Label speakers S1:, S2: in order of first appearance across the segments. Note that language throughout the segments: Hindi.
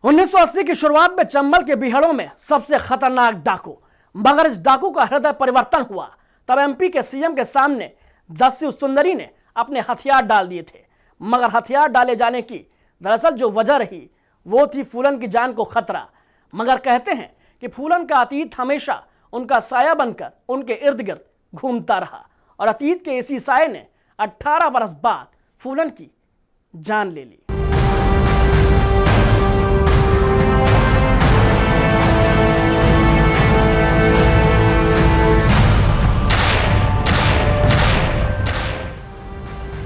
S1: 1980 की शुरुआत में चंबल के बिहड़ों में सबसे खतरनाक डाकू, मगर इस डाकू का हृदय परिवर्तन हुआ तब एमपी के सीएम के सामने दस्यु सुंदरी ने अपने हथियार डाल दिए थे। मगर हथियार डाले जाने की दरअसल जो वजह रही वो थी फूलन की जान को खतरा। मगर कहते हैं कि फूलन का अतीत हमेशा उनका साया बनकर उनके इर्द गिर्द घूमता रहा और अतीत के इसी साये ने 18 बरस बाद फूलन की जान ले ली।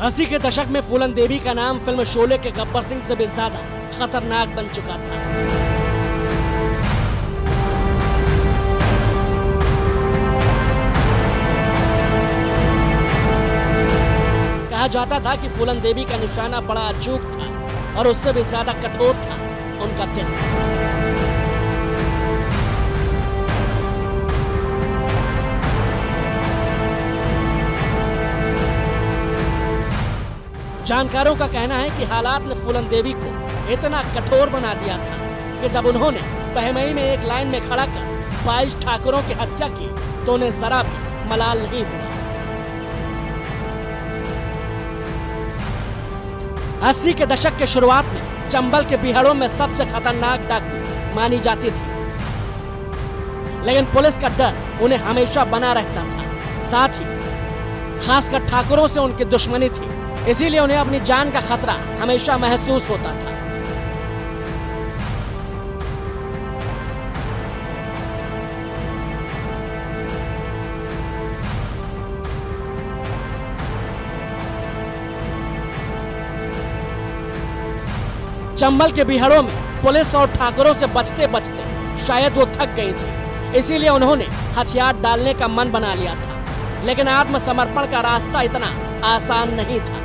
S1: अस्सी के दशक में फूलन देवी का नाम फिल्म शोले के गब्बर सिंह से भी ज्यादा खतरनाक बन चुका था। कहा जाता था कि फूलन देवी का निशाना बड़ा अचूक था और उससे भी ज्यादा कठोर था उनका दिल। जानकारों का कहना है कि हालात ने फूलन देवी को इतना कठोर बना दिया था कि जब उन्होंने बहमई में एक लाइन में खड़ा कर 22 ठाकुरों की हत्या की तो उन्हें जरा भी मलाल नहीं हुआ। 80 के दशक के शुरुआत में चंबल के बिहड़ों में सबसे खतरनाक डाकू मानी जाती थी, लेकिन पुलिस का डर उन्हें हमेशा बना रहता था। साथ ही खासकर ठाकुरों से उनकी दुश्मनी थी, इसीलिए उन्हें अपनी जान का खतरा हमेशा महसूस होता था। चंबल के बिहड़ों में पुलिस और ठाकुरों से बचते बचते शायद वो थक गई थी, इसीलिए उन्होंने हथियार डालने का मन बना लिया था। लेकिन आत्मसमर्पण का रास्ता इतना आसान नहीं था।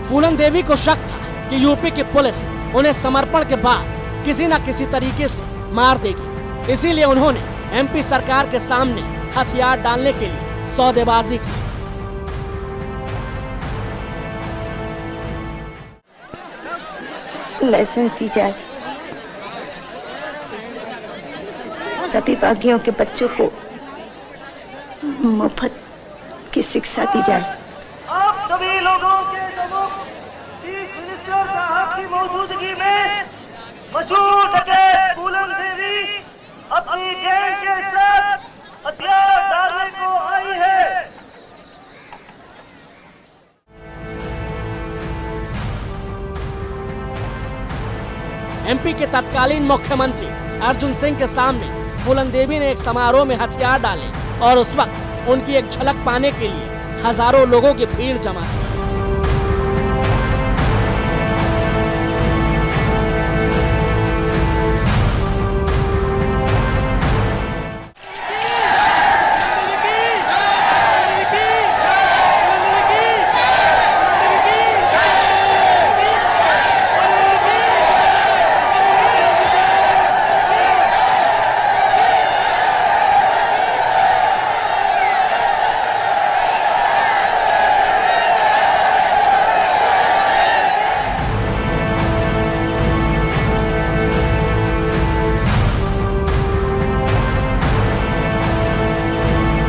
S1: फूलन देवी को शक था कि यूपी की पुलिस उन्हें समर्पण के बाद किसी न किसी तरीके से मार देगी, इसीलिए उन्होंने एमपी सरकार के सामने हथियार डालने के लिए सौदेबाजी की।
S2: लाइसेंस दी जाए, सभी बागियों के बच्चों को मुफ्त की शिक्षा दी जाए।
S3: आप सभी लोगों के चीफ मिनिस्टर साहब की मौजूदगी में मशहूर डकैत फूलन देवी अपनी गैंग के साथ हथियार डालने को आई है।
S1: एमपी के तत्कालीन मुख्यमंत्री अर्जुन सिंह के सामने फूलन देवी ने एक समारोह में हथियार डाले और उस वक्त उनकी एक झलक पाने के लिए हजारों लोगों की भीड़ जमा थी।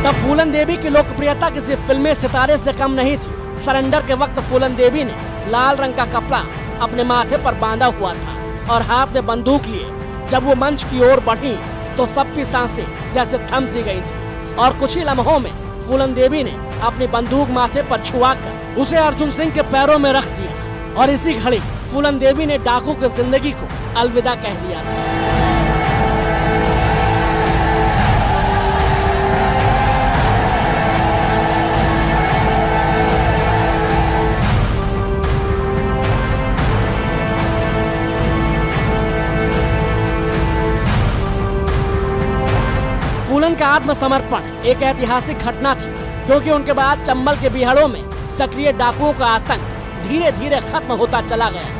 S1: तब फूलन देवी की लोकप्रियता किसी फिल्मी सितारे से कम नहीं थी। सरेंडर के वक्त फूलन देवी ने लाल रंग का कपड़ा अपने माथे पर बांधा हुआ था और हाथ में बंदूक लिए जब वो मंच की ओर बढ़ी तो सबकी सांसें जैसे थम सी गई थी और कुछ ही लम्हों में फूलन देवी ने अपनी बंदूक माथे पर छुआकर उसे अर्जुन सिंह के पैरों में रख दिया और इसी घड़ी फूलन देवी ने डाकू की जिंदगी को अलविदा कह दिया था। फूलन का आत्मसमर्पण एक ऐतिहासिक घटना थी, क्योंकि उनके बाद चंबल के बिहड़ों में सक्रिय डाकुओं का आतंक धीरे धीरे खत्म होता चला गया।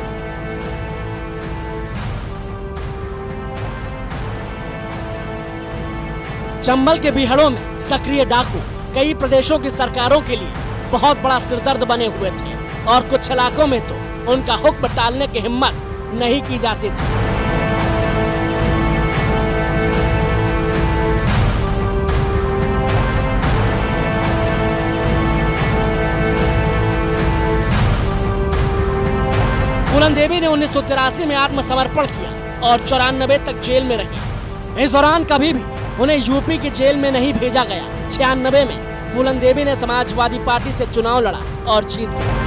S1: चंबल के बीहड़ों में सक्रिय डाकू कई प्रदेशों की सरकारों के लिए बहुत बड़ा सिरदर्द बने हुए थे और कुछ इलाकों में तो उनका हुक्म टालने की हिम्मत नहीं की जाती थी। फूलन देवी ने 1983 में आत्मसमर्पण किया और 94 तक जेल में रही। इस दौरान कभी भी उन्हें यूपी की जेल में नहीं भेजा गया। 96 में फूलन देवी ने समाजवादी पार्टी से चुनाव लड़ा और जीत गई।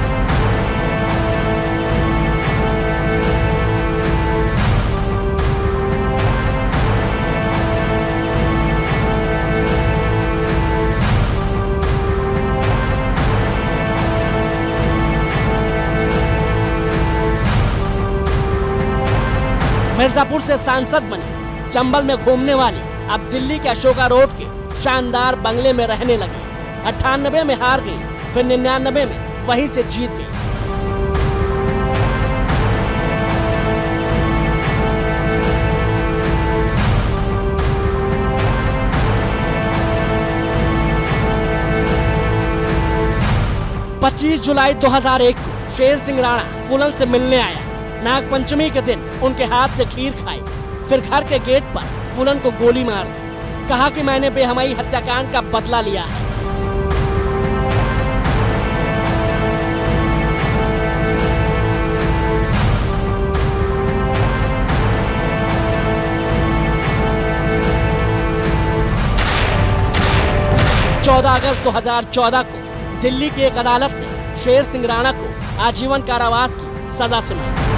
S1: मिर्जापुर से सांसद बनी, चंबल में घूमने वाली अब दिल्ली के अशोका रोड के शानदार बंगले में रहने लगी। 98 में हार गई, फिर 99 में वहीं से जीत गई। पच्चीस जुलाई 2001 को शेर सिंह राणा फूलन से मिलने आया। नागपंचमी के दिन उनके हाथ से खीर खाई, फिर घर के गेट पर फूलन को गोली मार दी। कहा कि मैंने बेहमाई हत्याकांड का बदला लिया है। अगस्त 2014 को दिल्ली की एक अदालत ने शेर सिंह राणा को आजीवन कारावास की सजा सुनाई।